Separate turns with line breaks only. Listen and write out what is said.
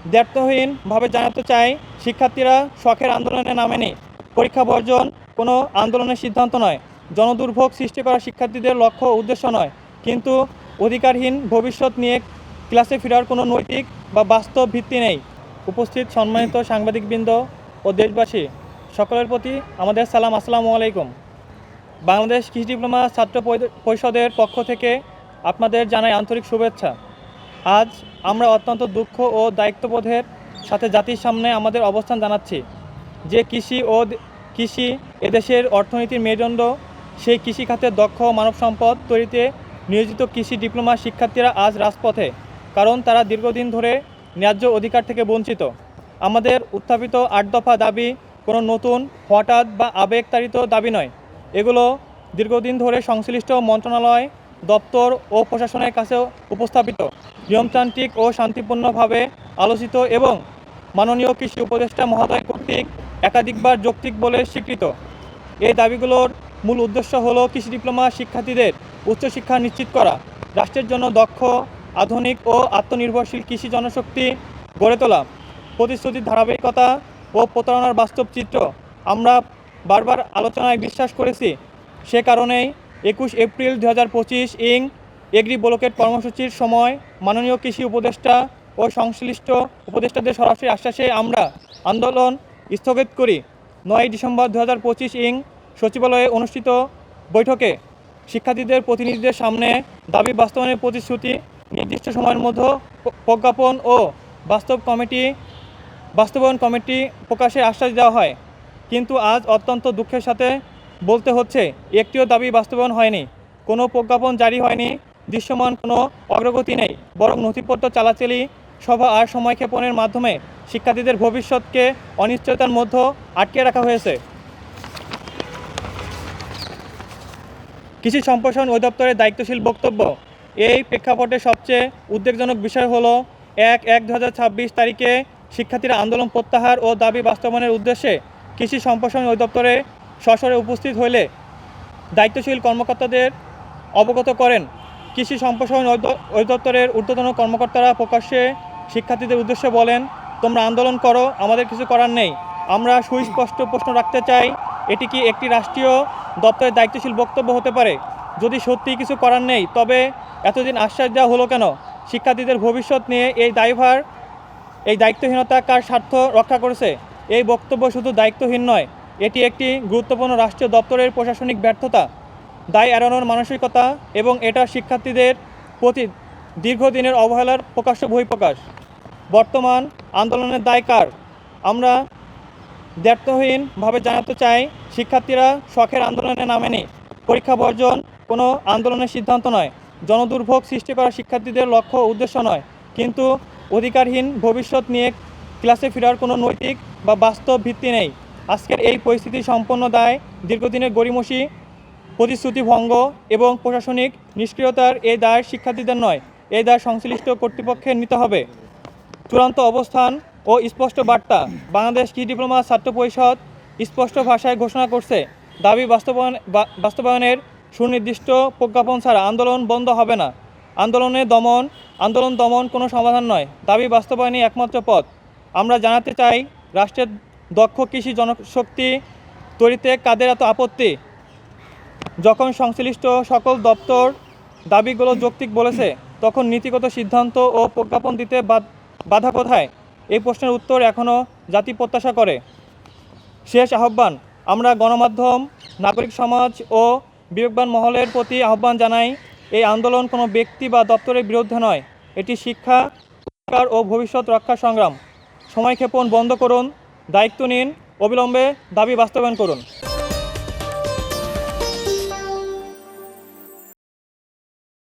দ্ব্যর্থহীনভাবে জানাতে চাই, শিক্ষার্থীরা শখের আন্দোলনে নামেনি। পরীক্ষা বর্জন কোনো আন্দোলনের সিদ্ধান্ত নয়। জনদুর্ভোগ সৃষ্টি করা শিক্ষার্থীদের লক্ষ্য উদ্দেশ্য নয়। কিন্তু অধিকারহীন ভবিষ্যৎ নিয়ে ক্লাসে ফেরার কোনো নৈতিক বা বাস্তব ভিত্তি নেই। উপস্থিত সম্মানিত সাংবাদিকবৃন্দ ও দেশবাসী সকলের প্রতি আমাদের সালাম, আসসালামু আলাইকুম। বাংলাদেশ কৃষি ডিপ্লোমা ছাত্র পরিষদের পক্ষ থেকে আপনাদের জানাই আন্তরিক শুভেচ্ছা। আজ আমরা অত্যন্ত দুঃখ ও দায়িত্ববোধের সাথে জাতির সামনে আমাদের অবস্থান জানাচ্ছি যে কৃষি এদেশের অর্থনীতির মেরুদণ্ড। সেই কৃষি খাতের দক্ষ মানব সম্পদ তৈরিতে নিয়োজিত কৃষি ডিপ্লোমা শিক্ষার্থীরা আজ রাজপথে, কারণ তারা দীর্ঘদিন ধরে ন্যায্য অধিকার থেকে বঞ্চিত। আমাদের উত্থাপিত ৮ দফা দাবি কোনো নতুন, হঠাৎ বা আবেগতাড়িত দাবি নয়। এগুলো দীর্ঘদিন ধরে সংশ্লিষ্ট মন্ত্রণালয়, দপ্তর ও প্রশাসনের কাছে উপস্থাপিত, নিয়মতান্ত্রিক ও শান্তিপূর্ণভাবে আলোচিত এবং মাননীয় কৃষি উপদেষ্টা মহোদয় কর্তৃক একাধিকবার যৌক্তিক বলে স্বীকৃত। এই দাবিগুলোর মূল উদ্দেশ্য হলো কৃষি ডিপ্লোমা শিক্ষার্থীদের উচ্চশিক্ষা নিশ্চিত করা, রাষ্ট্রের জন্য দক্ষ, আধুনিক ও আত্মনির্ভরশীল কৃষি জনশক্তি গড়ে তোলা। প্রতিশ্রুতির ধারাবাহিকতা ও প্রতারণার বাস্তব চিত্র আমরা বারবার আলোচনায় বিশ্বাস করেছি। সে কারণেই ২১ এপ্রিল ২০২৫ এগ্রি ব্লকেট কর্মসূচির সময় মাননীয় কৃষি উপদেষ্টা ও সংশ্লিষ্ট উপদেষ্টাদের সরাসরি আশ্বাসে আমরা আন্দোলন স্থগিত করি। ৯ ডিসেম্বর ২০২৫ সচিবালয়ে অনুষ্ঠিত বৈঠকে শিক্ষার্থীদের প্রতিনিধিদের সামনে দাবি বাস্তবায়নের প্রতিশ্রুতি, নির্দিষ্ট সময়ের মধ্যে প্রজ্ঞাপন ও বাস্তবায়ন কমিটি প্রকাশের আশ্বাস দেওয়া হয়। কিন্তু আজ অত্যন্ত দুঃখের সাথে বলতে হচ্ছে, একটিও দাবি বাস্তবায়ন হয়নি, কোনো প্রজ্ঞাপন জারি হয়নি, দৃশ্যমান কোনো অগ্রগতি নেই, বরং নথিপত্র চালাচালি, সভা আর সময়ক্ষেপণের মাধ্যমে শিক্ষার্থীদের ভবিষ্যৎকে অনিশ্চয়তার মধ্যে আটকে রাখা হয়েছে। কৃষি সম্প্রসারণ অধিদপ্তরের দায়িত্বশীল বক্তব্য। এই প্রেক্ষাপটে সবচেয়ে উদ্বেগজনক বিষয় হলো ১/১/২০২৬ তারিখে শিক্ষার্থীরা আন্দোলন প্রত্যাহার ও দাবি বাস্তবায়নের উদ্দেশ্যে কৃষি সম্প্রসারণ অধিদপ্তরে সশরে উপস্থিত হলে দায়িত্বশীল কর্মকর্তাদের অবগত করেন। কৃষি সম্প্রসারণ অধিদপ্তরের ঊর্ধ্বতন কর্মকর্তারা প্রকাশ্যে শিক্ষার্থীদের উদ্দেশ্যে বলেন, তোমরা আন্দোলন করো, আমাদের কিছু করার নেই। আমরা সুস্পষ্ট প্রশ্ন রাখতে চাই, এটি কি একটি রাষ্ট্রীয় দপ্তরের দায়িত্বশীল বক্তব্য হতে পারে? যদি সত্যিই কিছু করার নেই, তবে এতদিন আশ্বাস দেওয়া হলো কেন? শিক্ষার্থীদের ভবিষ্যৎ নিয়ে এই দায়িত্বহীনতা কার স্বার্থ রক্ষা করেছে? এই বক্তব্য শুধু দায়িত্বহীন নয়, এটি একটি গুরুত্বপূর্ণ রাষ্ট্রীয় দপ্তরের প্রশাসনিক ব্যর্থতা, দায় এড়ানোর মানসিকতা এবং এটা শিক্ষার্থীদের প্রতি দীর্ঘদিনের অবহেলার প্রকাশ্য বহিঃপ্রকাশ। বর্তমান আন্দোলনের দায় কার? আমরা দ্ব্যর্থহীনভাবে জানাতে চাই, শিক্ষার্থীরা শখের আন্দোলনে নামেনি। পরীক্ষা বর্জন কোনো আন্দোলনের সিদ্ধান্ত নয়। জনদুর্ভোগ সৃষ্টি করা শিক্ষার্থীদের লক্ষ্য উদ্দেশ্য নয়। কিন্তু অধিকারহীন ভবিষ্যৎ নিয়ে ক্লাসে ফেরার কোনো নৈতিক বা বাস্তব ভিত্তি নেই। আজকের এই পরিস্থিতি সম্পন্ন দায় দীর্ঘদিনের গড়িমসি, প্রতিশ্রুতি ভঙ্গ এবং প্রশাসনিক নিষ্ক্রিয়তার। এই দায় শিক্ষার্থীদের নয়, এই দায় সংশ্লিষ্ট কর্তৃপক্ষের নিতে হবে। চূড়ান্ত অবস্থান ও স্পষ্ট বার্তা। বাংলাদেশ কৃষি ডিপ্লোমা ছাত্র পরিষদ স্পষ্ট ভাষায় ঘোষণা করছে, দাবি বাস্তবায়নের সুনির্দিষ্ট প্রজ্ঞাপন ছাড়া আন্দোলন বন্ধ হবে না। আন্দোলন দমন কোনো সমাধান নয়, দাবি বাস্তবায়নই একমাত্র পথ। আমরা জানাতে চাই, রাষ্ট্রের দক্ষ কৃষি জনশক্তি তৈরিতে কাদের এত আপত্তি? যখন সংশ্লিষ্ট সকল দপ্তর দাবিগুলো যৌক্তিক বলেছে, তখন নীতিগত সিদ্ধান্ত ও প্রজ্ঞাপন দিতে বাধা কোথায়? এই প্রশ্নের উত্তর এখনও জাতি প্রত্যাশা করে। শেষ আহ্বান, আমরা গণমাধ্যম, নাগরিক সমাজ ও বিবেকবান মহলের প্রতি আহ্বান জানাই, এই আন্দোলন কোনো ব্যক্তি বা দপ্তরের বিরুদ্ধে নয়, এটি শিক্ষা, অধিকার ও ভবিষ্যৎ রক্ষার সংগ্রাম। সময়ক্ষেপণ বন্ধ করুন, দায়িত্ব নিন, অবিলম্বে দাবি বাস্তবায়ন করুন।